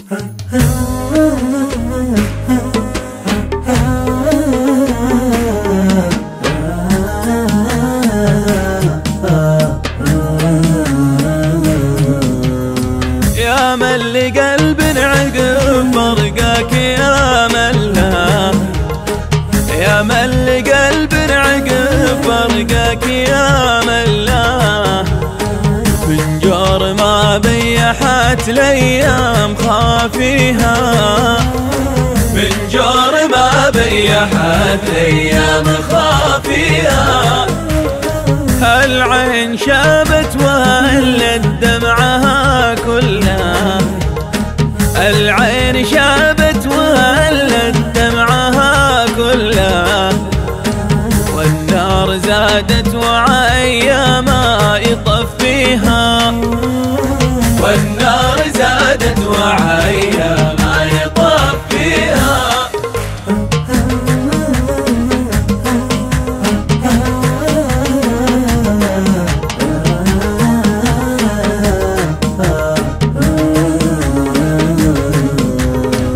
يا من لقلب عقب فرقك يا من لا، يا من لقلب عقب فرقك يا من لا، من جور ما بيحت الايام خافيها، من جور ما بيحت الايام خافيها. العين شابت وهلت دمعها كلها، العين شابت وهلت دمعها كلها، والنار زادت وعيا ما يطفيها، والنار زادت وعيا ما يطفيها.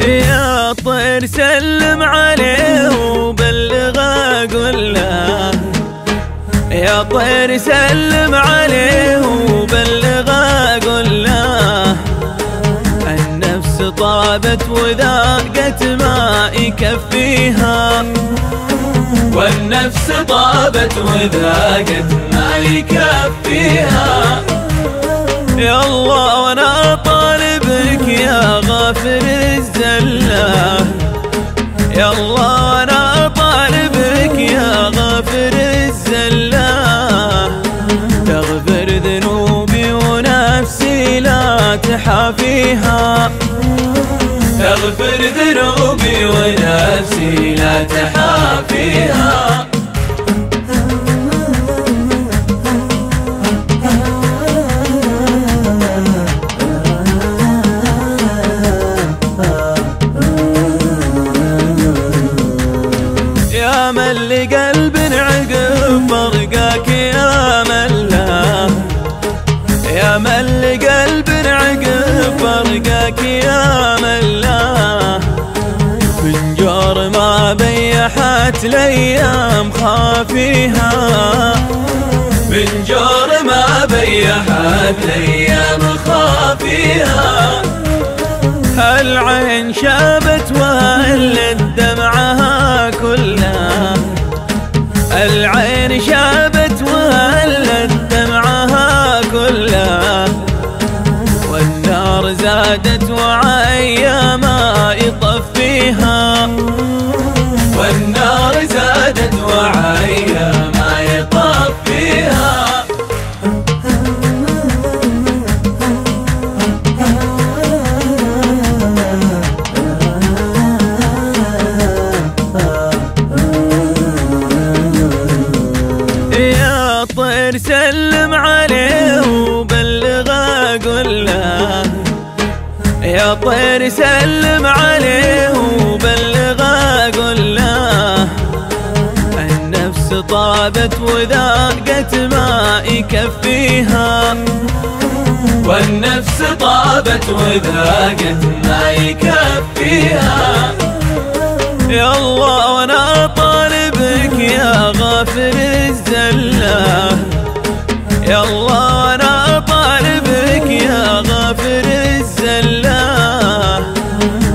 يا طير سلم عليه وبلغه قل له، يا طير سلم عليه وبلغه قل له، النفس طابت وذاقت ما يكفيها، والنفس طابت وذاقت ما يكفيها. يا الله وانا طالبك يا غافر الزلة، يا الله وانا طالبك يا غافر الزلة، تغفر ذنوبي ونفسي لا تحافيها، تغفر ذنوبي ونفسي لا تحافيها. يا من لقلب عقب فرقك يا من لا، يا من لقلب عقب فرقك يا من لا، من جور ما بيحت الايام خافيها، من جور ما بيحت الايام خافيها. العين شابت وهلت دمعها كلها، العين شابت وهلت دمعها كلها، والنار زادت وعيا ما يطفيها، والنار زادت وعيا ما يطفيها. يا طير سلم عليه وبلغه قل له، يا طير سلم عليه وبلغه قل له، النفس طابت وذاقت ما يكفيها، والنفس طابت وذاقت ما يكفيها. يا الله وانا طالبك يا غافر الزلة، يا الله وانا طالبك يا غافر الزلة،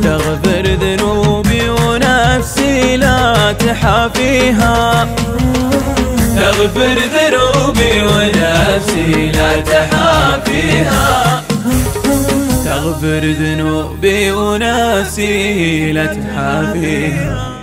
تغفر ذنوبي ونفسي لا تحافيها، تغفر ذنوبي ونفسي لا تحافيها، تغفر ذنوبي ونفسي لا تحافيها.